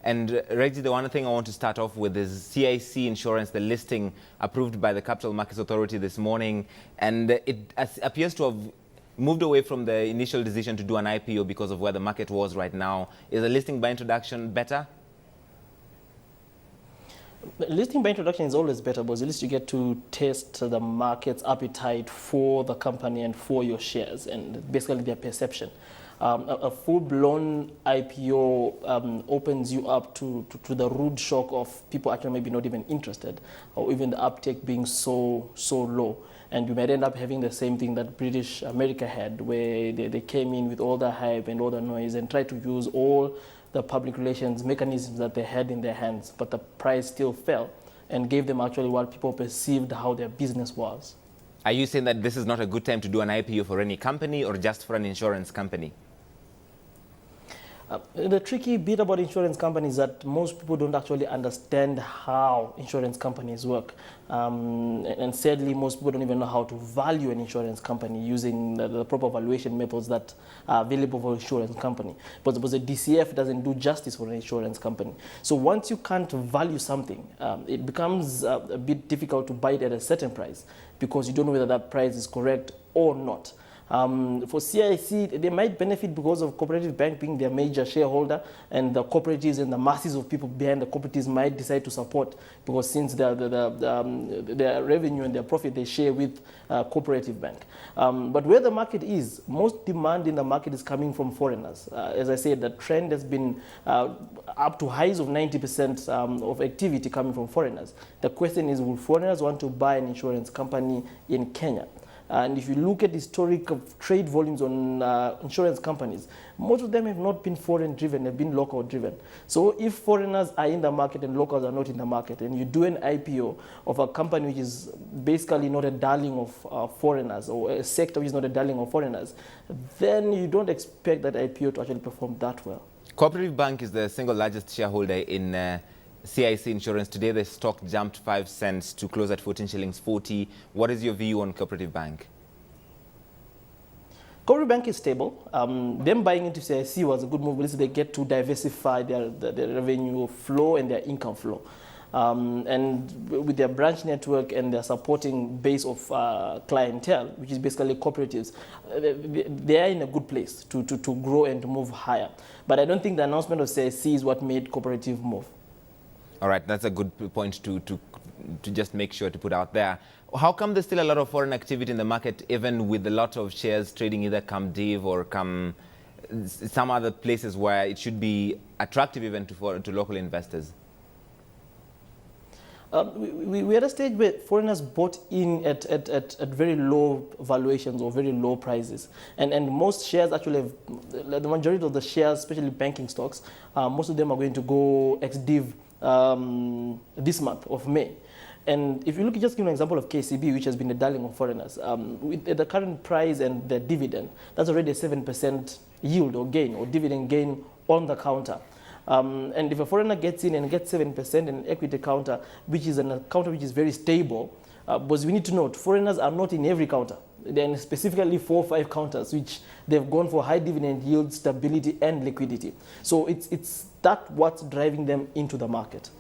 And Reggie, the one thing I want to start off with is CIC Insurance, the listing approved by the Capital Markets Authority this morning. And it appears to have moved away from the initial decision to do an IPO because of where the market was right now. Is a listing by introduction better? Listing by introduction is always better because at least you get to test the market's appetite for the company and for your shares and basically their perception. A full-blown IPO opens you up to the rude shock of people actually maybe not even interested, or even the uptake being so low. And you might end up having the same thing that British America had, where they came in with all the hype and all the noise and tried to use all the public relations mechanisms that they had in their hands, but the price still fell and gave them actually what people perceived how their business was. Are you saying that this is not a good time to do an IPO for any company or just for an insurance company? The tricky bit about insurance companies is that most people don't actually understand how insurance companies work. And sadly, most people don't even know how to value an insurance company using the proper valuation methods that are available for an insurance company. But the DCF doesn't do justice for an insurance company. So once you can't value something, it becomes a bit difficult to buy it at a certain price because you don't know whether that price is correct or not. For CIC, they might benefit because of Cooperative Bank being their major shareholder, and the cooperatives and the masses of people behind the cooperatives might decide to support, because since their revenue and their profit they share with Cooperative Bank. But where the market is, most demand in the market is coming from foreigners. As I said, the trend has been up to highs of 90% of activity coming from foreigners. The question is, will foreigners want to buy an insurance company in Kenya? And if you look at the historic of trade volumes on insurance companies, most of them have not been foreign-driven, they've been local-driven. So if foreigners are in the market and locals are not in the market, and you do an IPO of a company which is basically not a darling of foreigners, or a sector which is not a darling of foreigners, then you don't expect that IPO to actually perform that well. Cooperative Bank is the single largest shareholder in CIC Insurance. Today the stock jumped 5 cents to close at 14 shillings 40. What is your view on Cooperative Bank? Cooperative Bank is stable. Them buying into CIC was a good move because they get to diversify their revenue flow and their income flow. And with their branch network and their supporting base of clientele, which is basically cooperatives, they are in a good place to grow and to move higher. But I don't think the announcement of CIC is what made Cooperative move. All right, that's a good point to just make sure to put out there. How come there's still a lot of foreign activity in the market, even with a lot of shares trading either come div or come some other places where it should be attractive even to local investors? We're at a stage where foreigners bought in at very low valuations or very low prices. And most shares actually have, the majority of the shares, especially banking stocks, most of them are going to go ex-div this month of May. And if you look, just give an example of KCB, which has been the darling of foreigners, with the current price and the dividend, that's already a 7% yield or gain, or dividend gain on the counter. And if a foreigner gets in and gets 7% in an equity counter, which is an counter which is very stable, because we need to note, foreigners are not in every counter. They're in specifically 4 or 5 counters, which they've gone for high dividend yield, stability, and liquidity. So it's that what's driving them into the market.